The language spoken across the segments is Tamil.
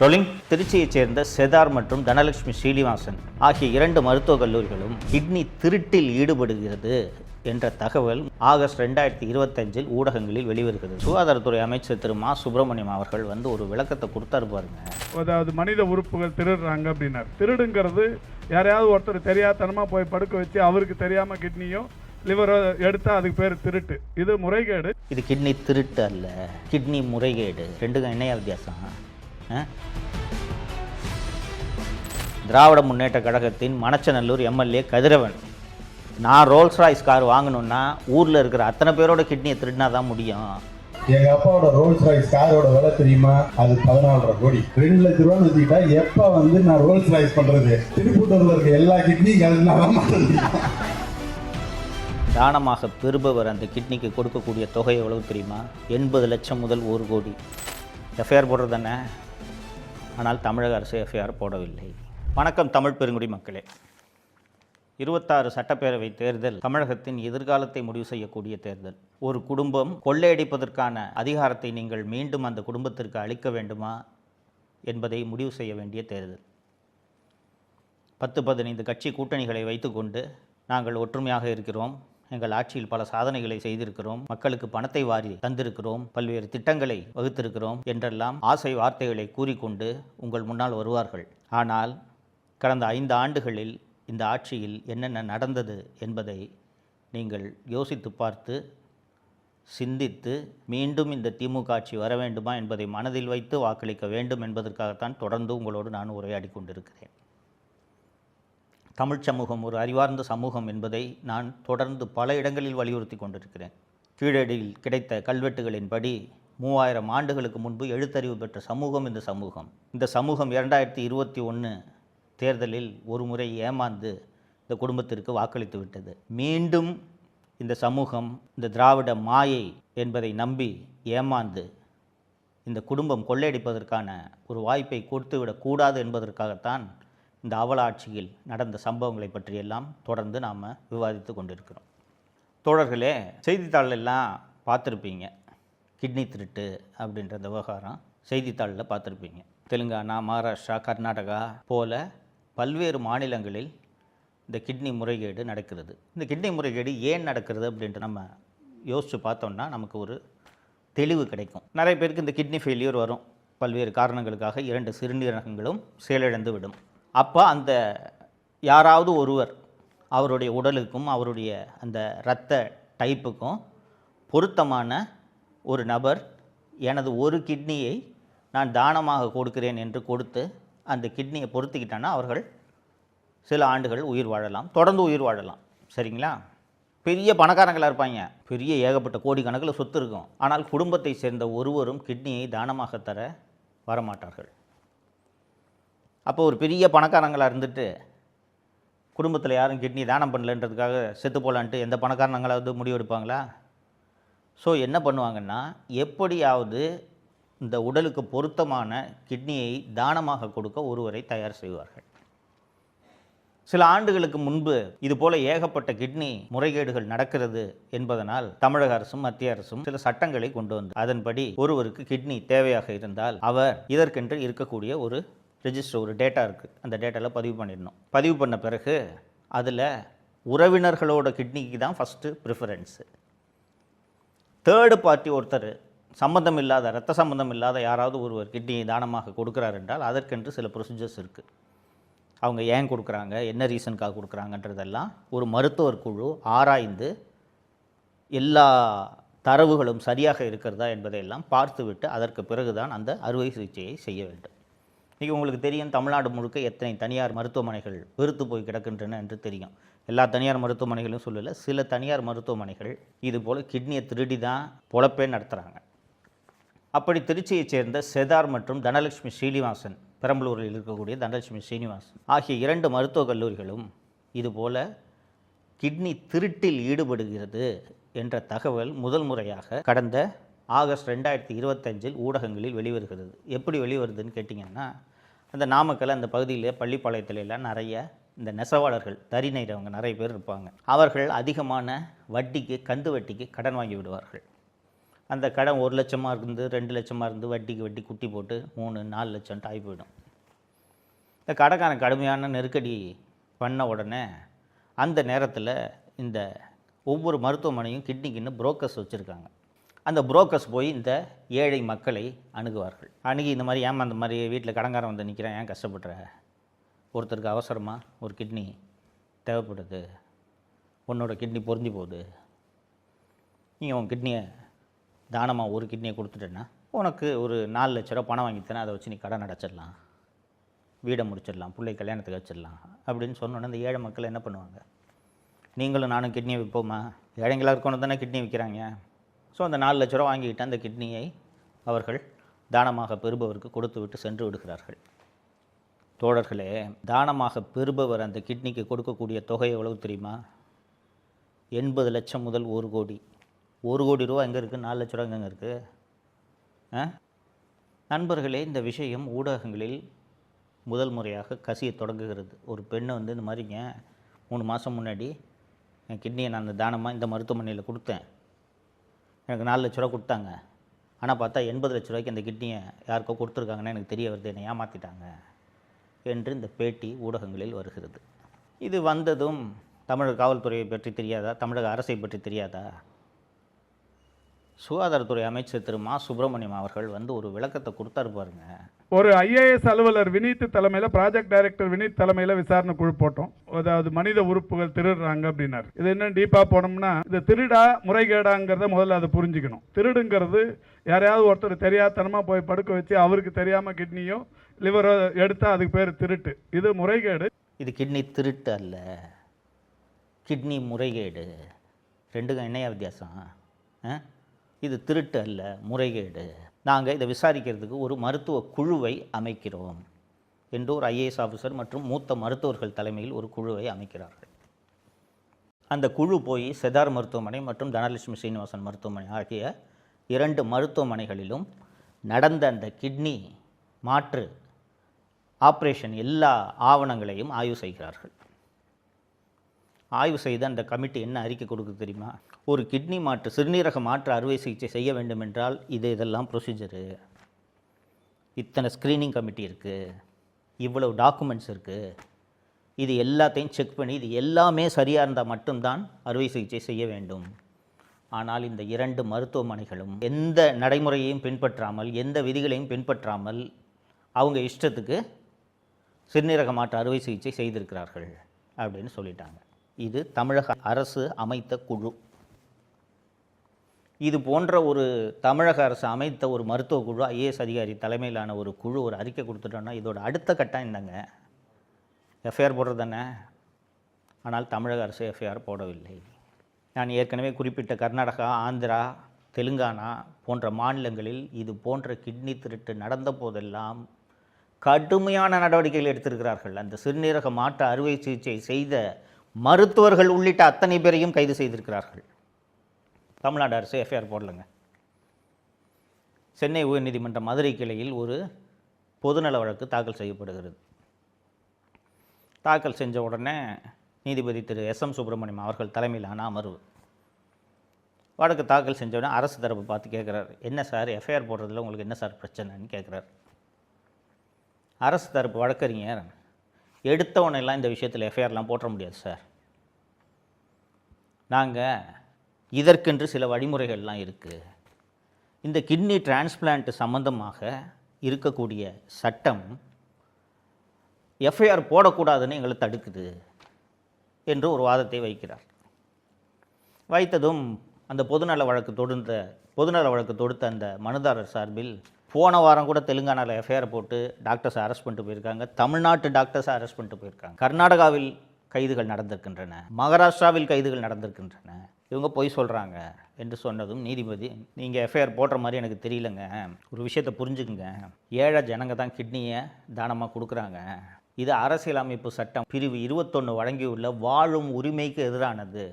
ரோலிங். திருச்சியைச் சேர்ந்த செதார் மற்றும் தனலட்சுமி ஸ்ரீனிவாசன் ஆகிய 2 மருத்துவக் கல்லூரிகளும் கிட்னி திருட்டில் ஈடுபடுகிறது என்ற தகவல் ஆகஸ்ட் 2025 ஊடகங்களில் வெளிவருகிறது. சுகாதாரத்துறை அமைச்சர் திரு மா சுப்பிரமணியம் அவர்கள் ஒரு விளக்கத்தை கொடுத்தாரு பாருங்க. அதாவது மனித உறுப்புகள் திருடுறாங்க அப்படின்னார். திருடுங்கிறது யாரையாவது ஒருத்தர் தெரியாதனமாக போய் படுக்க வச்சு அவருக்கு தெரியாமல் கிட்னியோ லிவரோ எடுத்தா அதுக்கு பேர் திருட்டு. இது முறைகேடு. இது கிட்னி திருட்டு அல்ல, கிட்னி முறைகேடு. ரெண்டுக்கும் என்னையா வித்தியாசம்? திராவிட முன்னேற்ற கழகத்தின் மணச்சநல்லூர் எம்எல்ஏ கதிரவன், நான் ரோல்ஸ் ராய்ஸ் கார் வாங்கணும்னா ஊரில் இருக்கிற அத்தனை பேரோட கிட்னியை திருடினா தான் முடியும். எங்க அப்பாவோட ரோல்ஸ் ராய்ஸ் காரோட விலை தெரியுமா? அது 14.5 கோடி. 2 லட்ச ரூபான்னு வச்சுக்கிட்டா எப்ப நான் ரோல்ஸ் ராய்ஸ் பண்றது? திருப்பூட்டூர்ல இருக்க எல்லா கிட்னியும் தானமாக பெறுபவர் அந்த கிட்னிக்கு கொடுக்கக்கூடிய தொகை எவ்வளவு தெரியுமா? 80 லட்சம் முதல் 1 கோடி. எஃப்ஐஆர் போடுறது தானே, ஆனால் தமிழக அரசு எஃப்ஐஆர் போடவில்லை. வணக்கம் தமிழ் பெருங்குடி மக்களே. 26 சட்டப்பேரவை தேர்தல் தமிழகத்தின் எதிர்காலத்தை முடிவு செய்யக்கூடிய தேர்தல். ஒரு குடும்பம் கொள்ளையடிப்பதற்கான அதிகாரத்தை நீங்கள் மீண்டும் அந்த குடும்பத்திற்கு அளிக்க வேண்டுமா என்பதை முடிவு செய்ய வேண்டிய தேர்தல். 10-15 கட்சி கூட்டணிகளை வைத்துக்கொண்டு நாங்கள் ஒற்றுமையாக இருக்கிறோம், எங்கள் ஆட்சியில் பல சாதனைகளை செய்திருக்கிறோம், மக்களுக்கு பணத்தை வாரி தந்திருக்கிறோம், பல்வேறு திட்டங்களை வகுத்திருக்கிறோம் என்றெல்லாம் ஆசை வார்த்தைகளை கூறிக்கொண்டு உங்கள் முன்னால் வருவார்கள். ஆனால் கடந்த 5 ஆண்டுகளில் இந்த ஆட்சியில் என்னென்ன நடந்தது என்பதை நீங்கள் யோசித்து பார்த்து சிந்தித்து மீண்டும் இந்த திமுக ஆட்சி வர வேண்டுமா என்பதை மனதில் வைத்து வாக்களிக்க வேண்டும் என்பதற்காகத்தான் தொடர்ந்து உங்களோடு நான் உரையாடி கொண்டிருக்கிறேன். தமிழ் சமூகம் ஒரு அறிவார்ந்த சமூகம் என்பதை நான் தொடர்ந்து பல இடங்களில் வலியுறுத்தி கொண்டிருக்கிறேன். கீழடியில் கிடைத்த கல்வெட்டுகளின்படி 3000 ஆண்டுகளுக்கு முன்பு எழுத்தறிவு பெற்ற சமூகம் இந்த சமூகம். இந்த சமூகம் 2021 தேர்தலில் ஒரு முறை ஏமாந்து இந்த குடும்பத்திற்கு வாக்களித்து விட்டது. மீண்டும் இந்த சமூகம் இந்த திராவிட மாயை என்பதை நம்பி ஏமாந்து இந்த குடும்பம் கொள்ளையடிப்பதற்கான ஒரு வாய்ப்பை கொடுத்துவிடக்கூடாது என்பதற்காகத்தான் இந்த அவல ஆட்சியில் நடந்த சம்பவங்களை பற்றியெல்லாம் தொடர்ந்து நாம் விவாதித்து கொண்டிருக்கிறோம். தோழர்களே, செய்தித்தாளெல்லாம் பார்த்துருப்பீங்க, கிட்னி திருட்டு அப்படின்ற விவகாரம் செய்தித்தாளில் பார்த்துருப்பீங்க. தெலுங்கானா, மகாராஷ்டிரா, கர்நாடகா போல பல்வேறு மாநிலங்களில் இந்த கிட்னி முறைகேடு நடக்கிறது. இந்த கிட்னி முறைகேடு ஏன் நடக்கிறது அப்படின்ட்டு நம்ம யோசித்து பார்த்தோம்னா நமக்கு ஒரு தெளிவு கிடைக்கும். நிறைய பேருக்கு இந்த கிட்னி ஃபெயிலியர் வரும். பல்வேறு காரணங்களுக்காக 2 சிறுநீரகங்களும் செயலிழந்து விடும். அப்போ அந்த யாராவது ஒருவர் அவருடைய உடலுக்கும் அவருடைய அந்த இரத்த டைப்புக்கும் பொருத்தமான ஒரு நபர் எனது ஒரு கிட்னியை நான் தானமாக கொடுக்கிறேன் என்று கொடுத்து அந்த கிட்னியை பொருத்திக்கிட்டான்னா அவர்கள் சில ஆண்டுகள் உயிர் வாழலாம், தொடர்ந்து உயிர் வாழலாம். சரிங்களா? பெரிய பணக்காரங்களாக இருப்பாங்க, பெரிய ஏகப்பட்ட கோடிக்கணக்கில் சொத்து இருக்கும். ஆனால் குடும்பத்தை சேர்ந்த ஒருவரும் கிட்னியை தானமாக தர வரமாட்டார்கள். அப்போ ஒரு பெரிய பணக்காரங்களாக இருந்துட்டு குடும்பத்தில் யாரும் கிட்னி தானம் பண்ணலன்றதுக்காக செத்து போகலான்ட்டு எந்த பணக்காரங்களாவது முடிவெடுப்பாங்களா? ஸோ என்ன பண்ணுவாங்கன்னா, எப்படியாவது இந்த உடலுக்கு பொருத்தமான கிட்னியை தானமாக கொடுக்க ஒருவரை தயார் செய்வார்கள். சில ஆண்டுகளுக்கு முன்பு இதுபோல் ஏகப்பட்ட கிட்னி முறைகேடுகள் நடக்கிறது என்பதனால் தமிழக அரசும் மத்திய அரசும் சில சட்டங்களை கொண்டு வந்து, அதன்படி ஒருவருக்கு கிட்னி தேவையாக இருந்தால் அவர் இதற்கென்று இருக்கக்கூடிய ஒரு ரெஜிஸ்டர், ஒரு டேட்டா இருக்குது, அந்த டேட்டாவில் பதிவு பண்ணிடணும். பதிவு பண்ண பிறகு அதில் உறவினர்களோட கிட்னிக்கு தான் ஃபஸ்ட்டு ப்ரிஃபரன்ஸு. தேர்டு பார்ட்டி ஒருத்தர் சம்மந்தம் இல்லாத, இரத்த சம்மந்தம் இல்லாத யாராவது ஒருவர் கிட்னியை தானமாக கொடுக்குறார் என்றால் அதற்கென்று சில ப்ரொசீஜர்ஸ் இருக்குது. அவங்க ஏன் கொடுக்குறாங்க, என்ன ரீசனுக்காக கொடுக்குறாங்கன்றதெல்லாம் ஒரு மருத்துவர் குழு ஆராய்ந்து எல்லா தரவுகளும் சரியாக இருக்கிறதா என்பதையெல்லாம் பார்த்துவிட்டு அதற்கு பிறகுதான் அந்த அறுவை சிகிச்சையை செய்ய வேண்டும். இன்றைக்கி உங்களுக்கு தெரியும், தமிழ்நாடு முழுக்க எத்தனை தனியார் மருத்துவமனைகள் வெறுத்து போய் கிடக்கின்றன என்று தெரியும். எல்லா தனியார் மருத்துவமனைகளும் சொல்லலை, சில தனியார் மருத்துவமனைகள் இதுபோல் கிட்னியை திருடி தான் பொழப்பே நடத்துகிறாங்க. அப்படி திருச்சியைச் சேர்ந்த செதார் மற்றும் தனலட்சுமி ஸ்ரீனிவாசன், பெரம்பலூரில் இருக்கக்கூடிய தனலட்சுமி ஸ்ரீனிவாசன் ஆகிய 2 மருத்துவக் கல்லூரிகளும் இதுபோல் கிட்னி திருட்டில் ஈடுபடுகிறது என்ற தகவல் முதல் முறையாக கடந்த ஆகஸ்ட் 2025 ஊடகங்களில் வெளிவருகிறது. எப்படி வெளிவருதுன்னு கேட்டிங்கன்னா, அந்த நாமக்கல் அந்த பகுதியில் பள்ளிப்பாளையத்துல எல்லாம் நிறைய இந்த நெசவாளர்கள், தறி நெய்கிறவங்க நிறைய பேர் இருப்பாங்க. அவர்கள் அதிகமான வட்டிக்கு, கந்து வட்டிக்கு கடன் வாங்கி விடுவார்கள். அந்த கடன் 1 லட்சமாக இருந்து 2 லட்சமாக இருந்து வட்டிக்கு வட்டி குட்டி போட்டு 3-4 லட்சம்ட்டு ஆகி போயிடும். இந்த கடைக்காரன் கடுமையான நெருக்கடி பண்ண உடனே அந்த நேரத்தில் இந்த ஒவ்வொரு மருத்துவமனையும் கிட்னிக்குன்னு புரோக்கர்ஸ் வச்சுருக்காங்க. அந்த புரோக்கர்ஸ் போய் இந்த ஏழை மக்களை அணுகுவார்கள். அணுகி இந்த மாதிரி ஏன் அந்த மாதிரி வீட்டில் கடன்காரன் வந்து நிற்கிறேன், ஏன் கஷ்டப்படுற, ஒருத்தருக்கு அவசரமாக ஒரு கிட்னி தேவைப்படுது, உன்னோட கிட்னி பொருந்தி போகுது, நீ உன் கிட்னியை தானமாக ஒரு கிட்னியை கொடுத்துட்டேன்னா உனக்கு ஒரு 4 லட்ச ரூபா பணம் வாங்கித்தேன்னா அதை வச்சு நீ கடன் அடைச்சிடலாம், வீடை முடிச்சிடலாம், பிள்ளை கல்யாணத்துக்கு வச்சிடலாம் அப்படின்னு சொன்னோன்னே அந்த ஏழை மக்கள் என்ன பண்ணுவாங்க, நீங்களும் நானும் கிட்னியை விற்போமா, ஏழைங்களாக இருக்கணும் தானே கிட்னி விற்கிறாங்க. ஸோ அந்த 4 லட்ச ரூபா வாங்கிக்கிட்டு அந்த கிட்னியை அவர்கள் தானமாக பெறுபவருக்கு கொடுத்து விட்டு சென்று விடுகிறார்கள். தோழர்களே, தானமாக பெறுபவர் அந்த கிட்னிக்கு கொடுக்கக்கூடிய தொகை எவ்வளவு தெரியுமா? 80 லட்சம் முதல் 1 கோடி. 1 கோடி ரூபா எங்கே இருக்குது, 4 லட்ச ரூபா எங்கெங்கே இருக்குது? நண்பர்களே, இந்த விஷயம் ஊடகங்களில் முதல் முறையாக கசிய தொடங்குகிறது. ஒரு பெண்ணை வந்து இந்த மாதிரிங்க 3 மாதம் முன்னாடி என் கிட்னியை நான் அந்த தானமாக இந்த மருத்துவமனையில் கொடுத்தேன், எனக்கு 4 லட்ச ரூபா கொடுத்தாங்க, ஆனால் பார்த்தா 80 லட்ச ரூபாய்க்கு அந்த கிட்னியை யாருக்கோ கொடுத்துருக்காங்கன்னு எனக்கு தெரிய வருது, என்னை ஏமாற்றிட்டாங்க என்று இந்த பேட்டி ஊடகங்களில் வருகிறது. இது வந்ததும் தமிழக காவல்துறையை பற்றி தெரியாதா, தமிழக அரசை பற்றி தெரியாதா? சுகாதாரத்துறை அமைச்சர் திரு மா சுப்பிரமணியம் அவர்கள் வந்து ஒரு விளக்கத்தை கொடுத்தாரு பாருங்க. ஒரு ஐஏஎஸ் அலுவலர் வினீத் தலைமையில், ப்ராஜெக்ட் டைரக்டர் வினீத் தலைமையில் விசாரணை குழு போட்டோம். அதாவது மனித உறுப்புகள் திருடுறாங்க அப்படின்னாரு. இது என்ன டீப்பாக போனோம்னா, இது திருடா முறைகேடாங்கிறத முதல்ல அதை புரிஞ்சுக்கணும். திருடுங்கிறது யாரையாவது ஒருத்தர் தெரியாதனமாக போய் படுக்க வச்சு அவருக்கு தெரியாமல் கிட்னியோ லிவரோ எடுத்தால் அதுக்கு பேர் திருட்டு. இது முறைகேடு. இது கிட்னி திருட்டு அல்ல, கிட்னி முறைகேடு. ரெண்டுக்கும் என்னையா வித்தியாசம்? இது திருட்டு அல்ல, முறைகேடு. நாங்கள் இதை விசாரிக்கிறதுக்கு ஒரு மருத்துவ குழுவை அமைக்கிறோம் என்று ஒரு ஐஏஎஸ் ஆஃபீஸர் மற்றும் மூத்த மருத்துவர்கள் தலைமையில் ஒரு குழுவை அமைக்கிறார்கள். அந்த குழு போய் செதார் மருத்துவமனை மற்றும் தனலட்சுமி சீனிவாசன் மருத்துவமனை ஆகிய 2 மருத்துவமனைகளிலும் நடந்த அந்த கிட்னி மாற்று ஆப்ரேஷன் எல்லா ஆவணங்களையும் ஆய்வு செய்கிறார்கள். ஆய்வு செய்து அந்த கமிட்டி என்ன அறிக்கை கொடுக்குது தெரியுமா? ஒரு கிட்னி மாற்று, சிறுநீரக மாற்று அறுவை சிகிச்சை செய்ய வேண்டும் என்றால் இதெல்லாம் ப்ரொசீஜரு, இத்தனை ஸ்க்ரீனிங் கமிட்டி இருக்குது, இவ்வளவு டாக்குமெண்ட்ஸ் இருக்குது, இது எல்லாத்தையும் செக் பண்ணி இது எல்லாமே சரியாக இருந்தால் மட்டும்தான் அறுவை சிகிச்சை செய்ய வேண்டும். ஆனால் இந்த 2 மருத்துவமனைகளும் எந்த நடைமுறையையும் பின்பற்றாமல், எந்த விதிகளையும் பின்பற்றாமல் அவங்க இஷ்டத்துக்கு சிறுநீரக மாற்று அறுவை சிகிச்சை செய்திருக்கிறார்கள் அப்படின்னு சொல்லிட்டாங்க. இது தமிழக அரசு அமைத்த குழு. இது போன்ற ஒரு தமிழக அரசு அமைத்த ஒரு மருத்துவ குழு, ஐஏஎஸ் அதிகாரி தலைமையிலான ஒரு குழு ஒரு அறிக்கை கொடுத்துட்டோன்னா இதோட அடுத்த கட்டம் என்னங்க? எஃப்ஐஆர் போடுறது தானே. ஆனால் தமிழக அரசு எஃப்ஐஆர் போடவில்லை. நான் ஏற்கனவே குறிப்பிட்ட கர்நாடகா, ஆந்திரா, தெலுங்கானா போன்ற மாநிலங்களில் இது போன்ற கிட்னி திருட்டு நடந்த போதெல்லாம் கடுமையான நடவடிக்கைகள் எடுத்திருக்கிறார்கள். அந்த சிறுநீரக மாற்று அறுவை சிகிச்சை செய்த மருத்துவர்கள் உள்ளிட்ட அத்தனை பேரையும் கைது செய்திருக்கிறார்கள். தமிழ்நாடு அரசு எஃப்ஐஆர் போடலைங்க. சென்னை உயர்நீதிமன்ற மதுரை கிளையில் ஒரு பொதுநல வழக்கு தாக்கல் செய்யப்படுகிறது. தாக்கல் செஞ்ச உடனே நீதிபதி திரு எஸ்.எம். சுப்பிரமணியம் அவர்கள் தலைமையிலான அமர்வு வழக்கு தாக்கல் செஞ்ச உடனே அரசு தரப்பு பார்த்து கேட்குறாரு, என்ன சார் எஃப்ஐஆர் போடுறதுல உங்களுக்கு என்ன சார் பிரச்சனைன்னு கேட்குறாரு. அரசு தரப்பு வழக்கறிஞர், எடுத்தவனெல்லாம் இந்த விஷயத்தில் எஃப்ஐஆர்லாம் போட முடியாது சார், நாங்கள் இதற்கென்று சில வழிமுறைகள்லாம் இருக்குது, இந்த கிட்னி டிரான்ஸ்பிளான்ட் சம்பந்தமாக இருக்கக்கூடிய சட்டம் எஃப்ஐஆர் போடக்கூடாதுன்னு எங்களை தடுக்குது என்று ஒரு வாதத்தை வைக்கிறார். வைத்ததும் அந்த பொதுநல வழக்கு தொடுத்த அந்த மனுதாரர் சார்பில் போன வாரம் கூட தெலுங்கானாவில் எஃப்ஐஆர் போட்டு டாக்டர்ஸை அரெஸ்ட் பண்ணிட்டு போயிருக்காங்க, தமிழ்நாட்டு டாக்டர்ஸை அரெஸ்ட் பண்ணிட்டு போயிருக்காங்க, கர்நாடகாவில் கைதுகள் நடந்திருக்கின்றன, மகாராஷ்டிராவில் கைதுகள் நடந்திருக்கின்றன, இவங்க பொய் சொல்கிறாங்க என்று சொன்னதும் நீதிபதி, நீங்கள் எஃப்ஐஆர் போடுற மாதிரி எனக்கு தெரியலங்க, ஒரு விஷயத்தை புரிஞ்சுக்குங்க, ஏழை ஜனங்க தான் கிட்னியை தானமாக கொடுக்குறாங்க, இது அரசியலமைப்பு சட்டம் பிரிவு 21 வழங்கியுள்ள வாழும் உரிமைக்கு எதிரானது,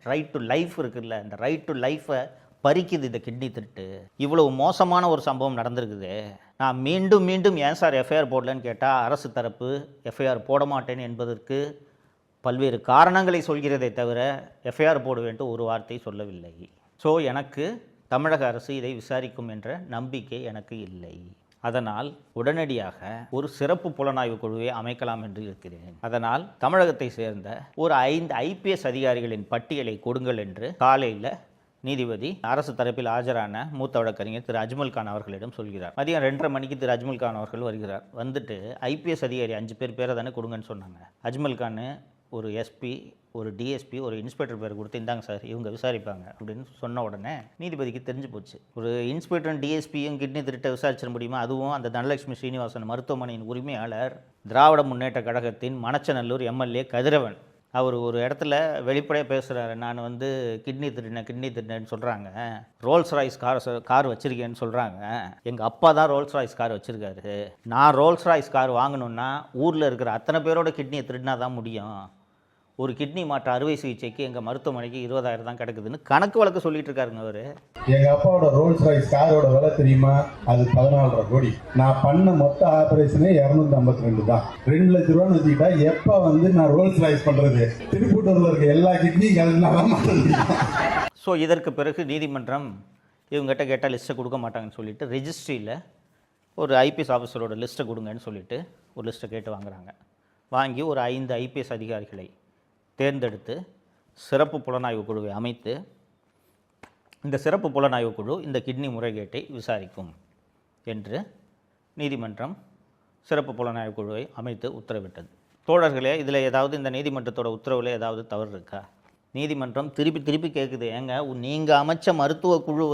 ரைட் டு லைஃப் இருக்குல்ல, இந்த ரைட் டு லைஃப்பை பறிக்குது இந்த கிட்னி திருட்டு, இவ்வளவு மோசமான ஒரு சம்பவம் நடந்திருக்குது, நான் மீண்டும் மீண்டும் ஏன் சார் எஃப்ஐஆர் போடலன்னு கேட்டால் அரசு தரப்பு எஃப்ஐஆர் போட மாட்டேன் என்பதற்கு பல்வேறு காரணங்களை சொல்கிறதே தவிர எஃப்ஐஆர் போடுவேன்ட்டு ஒரு வார்த்தை சொல்லவில்லை. ஸோ எனக்கு தமிழக அரசு இதை விசாரிக்கும் என்ற நம்பிக்கை எனக்கு இல்லை. அதனால் உடனடியாக ஒரு சிறப்பு புலனாய்வு குழுவை அமைக்கலாம் என்று இருக்கிறேன். அதனால் தமிழகத்தை சேர்ந்த ஒரு 5 IPS அதிகாரிகளின் பட்டியலை கொடுங்கள் என்று காலையில் நீதிபதி அரசு தரப்பில் ஆஜரான மூத்த வழக்கறிஞர் திரு அஜ்மல் கான் அவர்களிடம் சொல்கிறார். மதியம் 2:30 மணிக்கு திரு அஜ்மல் கான் அவர்கள் வருகிறார். வந்துட்டு IPS அதிகாரி 5 பேரை தானே கொடுங்கன்னு சொன்னாங்க. அஜ்மல் கான் ஒரு SP, ஒரு DSP, ஒரு இன்ஸ்பெக்டர் பேர் கொடுத்து இந்தாங்க சார் இவங்க விசாரிப்பாங்க அப்படின்னு சொன்ன உடனே நீதிபதிக்கு தெரிஞ்சு போச்சு. ஒரு இன்ஸ்பெக்டரும் DSPயும் கிட்னி திருட்ட விசாரிச்சிட முடியுமா? அதுவும் அந்த தனலட்சுமி ஸ்ரீனிவாசன் மருத்துவமனையின் உரிமையாளர் திராவிட முன்னேற்ற கழகத்தின் மணச்சநல்லூர் MLA கதிரவன். அவர் ஒரு இடத்துல வெளிப்படையாக பேசுகிறாரு. நான் கிட்னி திருடினேன்னு சொல்கிறாங்க. ரோல்ஸ் ராய்ஸ் கார் வச்சுருக்கேன்னு சொல்கிறாங்க. எங்கள் அப்பா தான் ரோல்ஸ் ராய்ஸ் கார் வச்சுருக்காரு. நான் ரோல்ஸ் ராய்ஸ் கார் வாங்கணுன்னா ஊரில் இருக்கிற அத்தனை பேரோட கிட்னியை திருடினா தான் முடியும். ஒரு கிட்னி மாற்று அறுவை சிகிச்சைக்கு எங்கள் மருத்துவமனைக்கு 20,000 தான் கிடக்குதுன்னு கணக்கு வழக்கு சொல்லிட்டு இருக்காருங்க அவர். எங்க அப்பாவோட ரோல்ஸ் ராய்ஸ் காரோட விலை தெரியுமா? அது 14.5 கோடி. நான் பண்ண மொத்த ஆபரேஷனே 252 தான். 2 லட்ச ரூபான்னு வச்சுக்கிட்டா எப்ப நான் ரோல்ஸ் ராய்ஸ் பண்றது? திருப்பூட்டூர்ல இருக்க எல்லா கிட்னியும் கலந்தாலும் ஸோ இதற்கு பிறகு நீதிமன்றம் இவங்ககிட்ட கேட்டால் லிஸ்ட்டை கொடுக்க மாட்டாங்கன்னு சொல்லிட்டு ரெஜிஸ்ட்ரியில் ஒரு IPS ஆஃபீஸரோட லிஸ்ட்டை கொடுங்கன்னு சொல்லிட்டு ஒரு லிஸ்ட்டை கேட்டு வாங்குறாங்க. வாங்கி ஒரு 5 IPS அதிகாரிகளை தேர்ந்தெடுத்து சிறப்பு புலனாய்வு குழுவை அமைத்து இந்த சிறப்பு புலனாய்வு குழு இந்த கிட்னி முறைகேட்டை விசாரிக்கும் என்று நீதிமன்றம் சிறப்பு புலனாய்வு குழுவை அமைத்து உத்தரவிட்டது. தோழர்களே, இதில் ஏதாவது இந்த நீதிமன்றத்தோட உத்தரவில் ஏதாவது தவறு இருக்கா? நீதிமன்றம் திருப்பி கேட்குது. ஏங்க நீங்கள் அமைச்ச மருத்துவ குழு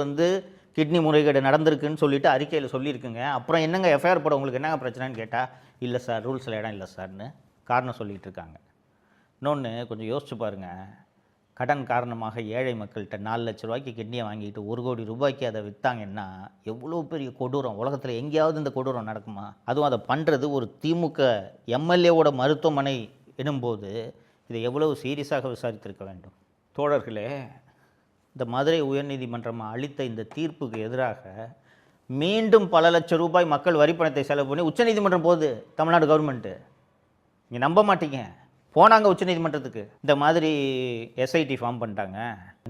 கிட்னி முறைகேடு நடந்திருக்குன்னு சொல்லிட்டு அறிக்கையில் சொல்லியிருக்குங்க. அப்புறம் என்னங்க FIR போட உங்களுக்கு என்னங்க பிரச்சனைன்னு கேட்டால் இல்லை சார் ரூல்ஸில் இடம் இல்லை சார்னு காரணம் சொல்லிகிட்டு இருக்காங்க. இன்னொன்று கொஞ்சம் யோசிச்சு பாருங்கள். கடன் காரணமாக ஏழை மக்கள்கிட்ட 4 லட்ச ரூபாய்க்கு கிட்னியை வாங்கிட்டு 1 கோடி ரூபாய்க்கு அதை விற்றாங்கன்னா எவ்வளோ பெரிய கொடூரம். உலகத்தில் எங்கேயாவது இந்த கொடூரம் நடக்குமா? அதுவும் அதை பண்ணுறது ஒரு திமுக MLAவோட மருத்துவமனை எனும்போது இதை எவ்வளவு சீரியஸாக விசாரித்திருக்க வேண்டும். தோழர்களே, இந்த மதுரை உயர்நீதிமன்றம் அளித்த இந்த தீர்ப்புக்கு எதிராக மீண்டும் பல லட்சம் ரூபாய் மக்கள் வரிப்பணத்தை செலவு பண்ணி உச்சநீதிமன்றம் போகுது தமிழ்நாடு கவர்மெண்ட்டு. நீங்கள் நம்ப மாட்டீங்க, போனாங்க உச்சநீதிமன்றத்துக்கு. இந்த மாதிரி SIT ஃபார்ம் பண்ணிட்டாங்க.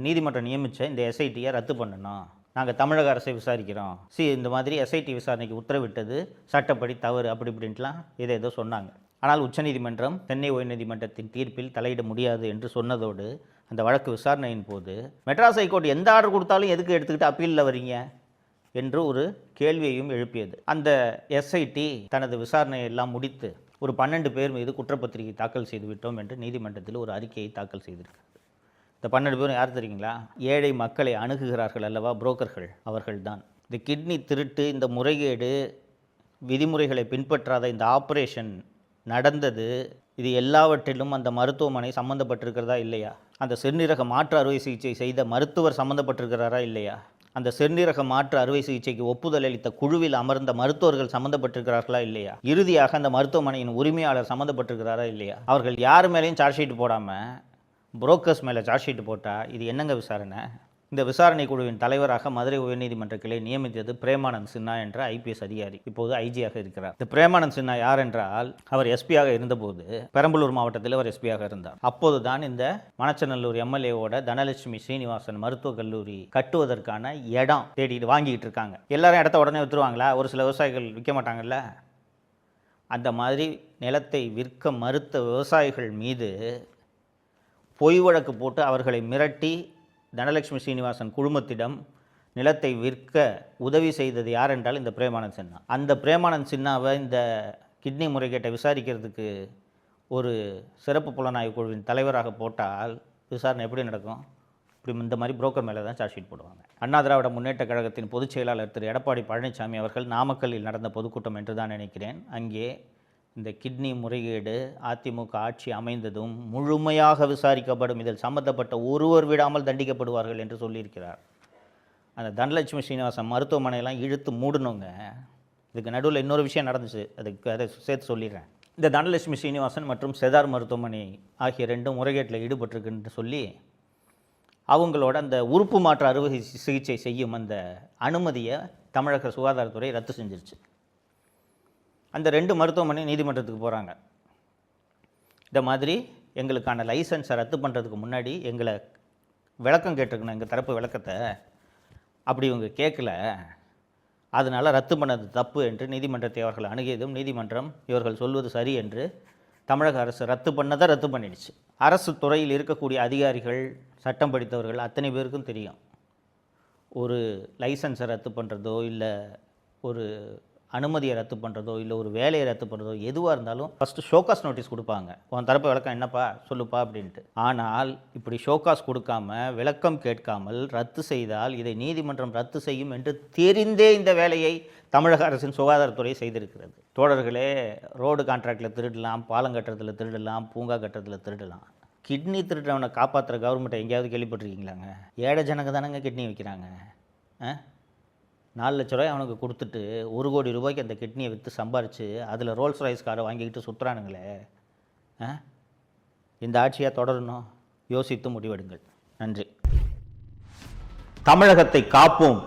நீதிமன்றம் நியமித்த இந்த SITயை ரத்து பண்ணணும், நாங்கள் தமிழக அரசை விசாரிக்கிறோம். இந்த மாதிரி SIT விசாரணைக்கு உத்தரவிட்டது சட்டப்படி தவறு அப்படி இப்படின்ட்டுலாம் ஏதோ சொன்னாங்க. ஆனால் உச்சநீதிமன்றம் சென்னை உயர்நீதிமன்றத்தின் தீர்ப்பில் தலையிட முடியாது என்று சொன்னதோடு அந்த வழக்கு விசாரணையின் போது மெட்ராஸ் ஹைகோர்ட் எந்த ஆர்டர் கொடுத்தாலும் எதுக்கு எடுத்துக்கிட்டு அப்பீலில் வரீங்க என்று ஒரு கேள்வியையும் எழுப்பியது. அந்த SIT தனது விசாரணையை எல்லாம் முடித்து ஒரு 12 பேர் மீது குற்றப்பத்திரிகை தாக்கல் செய்து விட்டோம் என்று நீதிமன்றத்தில் ஒரு அறிக்கையை தாக்கல் செய்திருக்கிறது. இந்த 12 பேரும் யார் தெரியுங்களா? ஏழை மக்களை அணுகுகிறார்கள் அல்லவா, புரோக்கர்கள், அவர்கள்தான். இந்த கிட்னி திருட்டு, இந்த முறைகேடு, விதிமுறைகளை பின்பற்றாத இந்த ஆப்ரேஷன் நடந்தது, இது எல்லாவற்றிலும் அந்த மருத்துவமனை சம்மந்தப்பட்டிருக்கிறதா இல்லையா? அந்த சிறுநீரக மாற்று அறுவை சிகிச்சை செய்த மருத்துவர் சம்மந்தப்பட்டிருக்கிறாரா இல்லையா? அந்த சிறுநீரக மாற்று அறுவை சிகிச்சைக்கு ஒப்புதல் அளித்த குழுவில் அமர்ந்த மருத்துவர்கள் சம்மந்தப்பட்டிருக்கிறார்களா இல்லையா? இறுதியாக அந்த மருத்துவமனையின் உரிமையாளர் சம்மந்தப்பட்டிருக்கிறாரா இல்லையா? அவர்கள் யார் மேலேயும் சார்ஜ் ஷீட் போடாமல் புரோக்கர்ஸ் மேலே சார்ஜ் ஷீட் போட்டால் இது என்னங்க விசாரணை? இந்த விசாரணை குழுவின் தலைவராக மதுரை உயர்நீதிமன்ற கிளை நியமித்தது பிரேமானந்த் சின்ஹா என்ற IPS அதிகாரி. இப்போது IGயாக இருக்கிறார். இந்த பிரேமானந்த் சின்ஹா யார் என்றால், அவர் SPயாக இருந்தபோது பெரம்பலூர் மாவட்டத்தில் அவர் SPயாக இருந்தார். அப்போது தான் இந்த மணச்சநல்லூர் MLAவோட தனலட்சுமி ஸ்ரீனிவாசன் மருத்துவக் கல்லூரி கட்டுவதற்கான இடம் தேடிட்டு வாங்கிட்டு இருக்காங்க. எல்லாரும் இடத்த உடனே விற்றுருவாங்களா? ஒரு சில விவசாயிகள் விற்க மாட்டாங்கல்ல. அந்த மாதிரி நிலத்தை விற்க மறுத்த விவசாயிகள் மீது பொய் வழக்கு போட்டு அவர்களை மிரட்டி தனலட்சுமி ஸ்ரீனிவாசன் குழுமத்திடம் நிலத்தை விற்க உதவி செய்தது யார் என்றால் இந்த பிரேமானந்த் சின்ஹா. அந்த பிரேமானந்த் சின்ஹாவை இந்த கிட்னி முறைகேட்டை விசாரிக்கிறதுக்கு ஒரு சிறப்பு புலனாய்வு குழுவின் தலைவராக போட்டால் விசாரணை எப்படி நடக்கும்? இப்படி இந்த மாதிரி புரோக்கர் மேலே தான் சார்ஜ் ஷீட் போடுவாங்க. அண்ணா திராவிட முன்னேற்ற கழகத்தின் பொதுச் செயலாளர் திரு எடப்பாடி பழனிசாமி அவர்கள் நாமக்கல்லில் நடந்த பொதுக்கூட்டம் என்று தான் நினைக்கிறேன். அங்கே இந்த கிட்னி முறைகேடு அதிமுக ஆட்சி அமைந்ததும் முழுமையாக விசாரிக்கப்படும், இதில் சம்பந்தப்பட்ட ஒருவர் விடாமல் தண்டிக்கப்படுவார்கள் என்று சொல்லியிருக்கிறார். அந்த தனலட்சுமி ஸ்ரீனிவாசன் மருத்துவமனையெல்லாம் இழுத்து மூடணுங்க. இதுக்கு நடுவில் இன்னொரு விஷயம் நடந்துச்சு, அதை சேர்த்து சொல்லிடுறேன். இந்த தனலட்சுமி ஸ்ரீனிவாசன் மற்றும் செதார் மருத்துவமனை ஆகிய 2 முறைகேட்டில் ஈடுபட்டிருக்குன்னு சொல்லி அவங்களோட அந்த உறுப்பு மாற்று அறுவை சிகிச்சை செய்யும் அந்த அனுமதியை தமிழக சுகாதாரத்துறை ரத்து செஞ்சிருச்சு. அந்த 2 மருத்துவமனை நீதிமன்றத்துக்கு போகிறாங்க. இந்த மாதிரி எங்களுக்கான லைசன்ஸை ரத்து பண்ணுறதுக்கு முன்னாடி எங்களை விளக்கம் கேட்டிருக்கணும், எங்கள் தரப்பு விளக்கத்தை. அப்படி இவங்க கேட்கல, அதனால் ரத்து பண்ணது தப்பு என்று நீதிமன்றத்தை அவர்கள் அணுகியதும் நீதிமன்றம் இவர்கள் சொல்வது சரி என்று தமிழக அரசு ரத்து பண்ணதை ரத்து பண்ணிடுச்சு. அரசு துறையில் இருக்கக்கூடிய அதிகாரிகள், சட்டம் படித்தவர்கள் அத்தனை பேருக்கும் தெரியும், ஒரு லைசன்ஸை ரத்து பண்ணுறதோ இல்லை ஒரு அனுமதியை ரத்து பண்ணுறதோ இல்லை ஒரு வேலையை ரத்து பண்ணுறதோ எதுவாக இருந்தாலும் ஃபஸ்ட்டு ஷோகாஸ் நோட்டீஸ் கொடுப்பாங்க. உன் தரப்பு விளக்கம் என்னப்பா சொல்லுப்பா அப்படின்ட்டு. ஆனால் இப்படி ஷோகாஸ் கொடுக்காம விளக்கம் கேட்காமல் ரத்து செய்தால் இதை நீதிமன்றம் ரத்து செய்யும் என்று தெரிந்தே இந்த வேலையை தமிழக அரசின் சுகாதாரத்துறை செய்திருக்கிறது. தோழர்களே, ரோடு கான்ட்ராக்டில் திருடலாம், பாலம் கட்டுறதுல திருடலாம், பூங்கா கட்டுறதுல திருடலாம். கிட்னி திருடுறவனை காப்பாற்றுற கவர்மெண்ட்டை எங்கேயாவது கேள்விப்பட்டிருக்கீங்களாங்க? ஏழை ஜனங்க தானங்க கிட்னி வைக்கிறாங்க. 4 லட்ச ரூபாய் அவனுக்கு கொடுத்துட்டு 1 கோடி ரூபாய்க்கு அந்த கிட்னியை விற்று சம்பாரித்து அதில் ரோல்ஸ் ராய்ஸ் காரை வாங்கிக்கிட்டு சுற்றுறானுங்களே. இந்த ஆட்சியாக தொடரணும், யோசித்து முடிவெடுங்கள். நன்றி. தமிழகத்தை காப்போம்.